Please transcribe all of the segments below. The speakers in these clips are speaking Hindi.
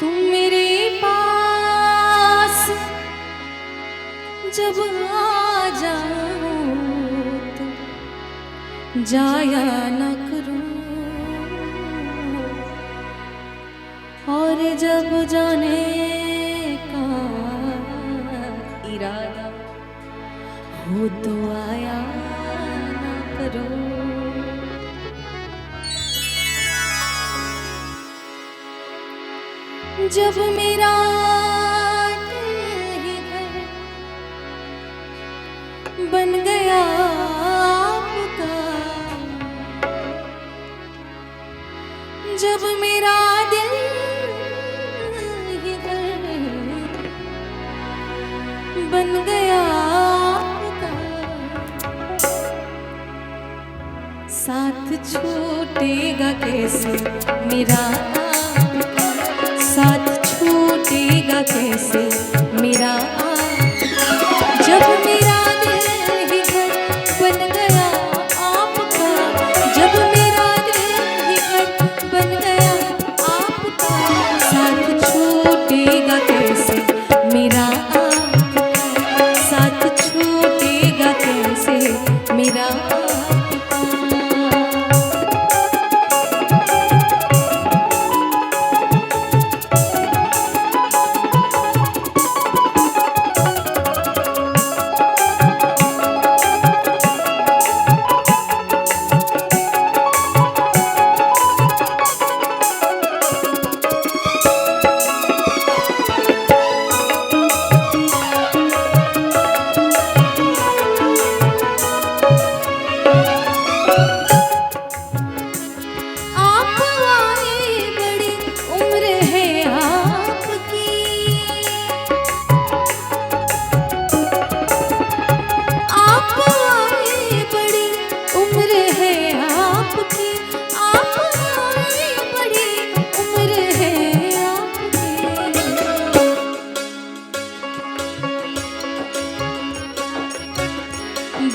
तुम मेरे पास जब आ जाओ तो जाया न करूं, और जब जाने का इरादा हो तो आया न करो। जब मेरा दिल ही घर बन गया आपका, जब मेरा दिल ही घर बन गया आपका, साथ छूटेगा कैसे मेरा, साथ छूटेगा कैसे मेरा, जब मेरा दिल ही घर बन गया आपका, जब मेरा दिल ही घर बन गया आपका, साथ छूटेगा कैसे मेरा, साथ छूटेगा कैसे मेरा।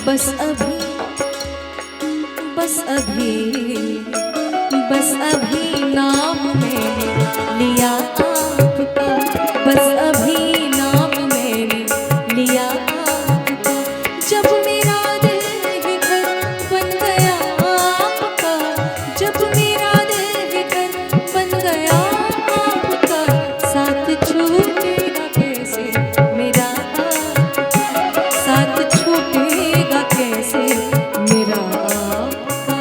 बस अभी, बस अभी, बस अभी नाम मैंने लिया आपका, बस अभी नाम मैंने लिया आपका, जब मेरा दिल ही घर बन गया आपका, जब मेरा दिल ही घर बन गया आपका, साथ छूटेगा कैसे मेरा, साथ छूटेगा कैसे मेरा आपका।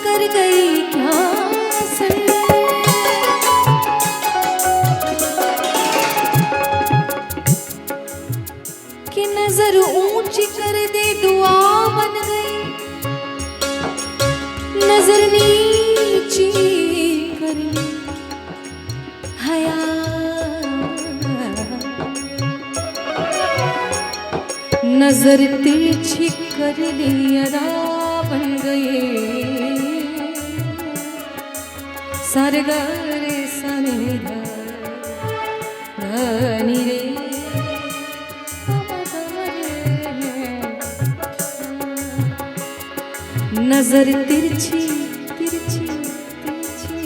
कर गई क्या असर, कि नजर ऊंची कर दे दुआ बन गई, नजर नीची कर ली हया, नजर तिरछी कर ली अदा बन गई, सारे गारे सारे धनी रे, नजर तिरछी तिरछी तिरछी,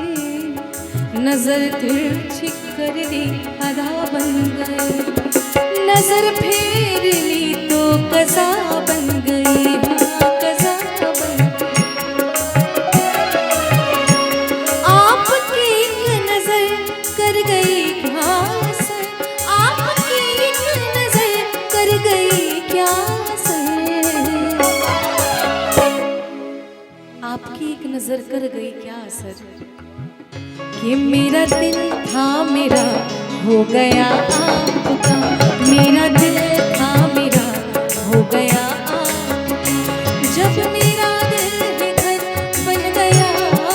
नजर तिरछी कर दी अदा बन गए, नजर फेर ली तो कज़ा बन गई, हाँ कज़ा बन आपकी एक नजर कर गई क्या असर, आपकी एक नजर कर गई क्या असर, आपकी एक नजर कर गई क्या असर, कि मेरा दिल था मेरा हो गया आपका, मेरा दिल था मेरा हो गया आपका, जब मेरा दिल ही घर बन गया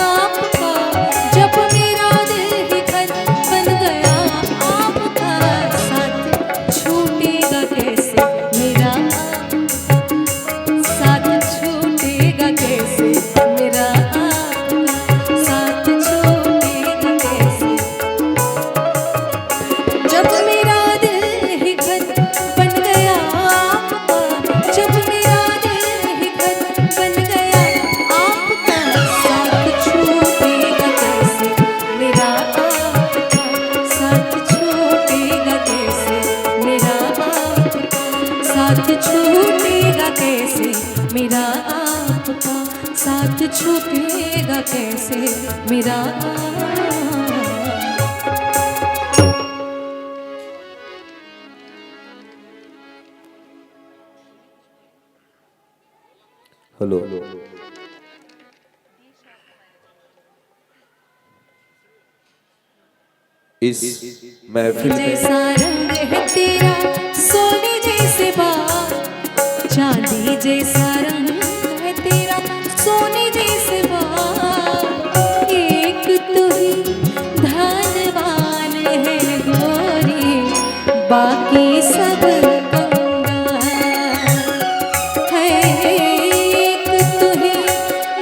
आपका, जब मेरा हेलो। इस महफिल जैसा में रंग है तेरा सोने जैसे बाल, चांदी जैसा रंग है तेरा सोने जैसे बाल, एक तू ही धनवान है गोरी, बाकी सब कंगाल है, एक तू ही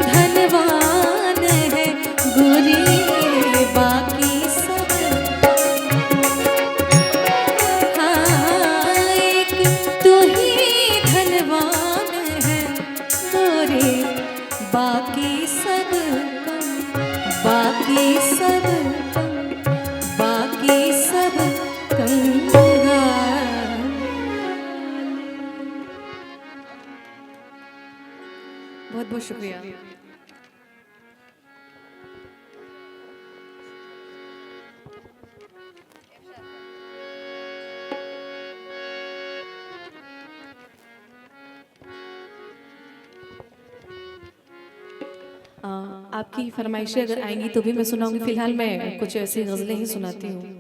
धनवान है गोरी, बाकी सब हाँ, एक तू ही धनवान है गोरे, बाकी सब कम, बाकी सब कम, बाकी सब कंगाल। बहुत बहुत शुक्रिया। आपकी फरमाइशें अगर आएंगी तो भी मैं सुनाऊंगी। फिलहाल मैं कुछ ऐसी गज़लें ही सुनाती हूँ।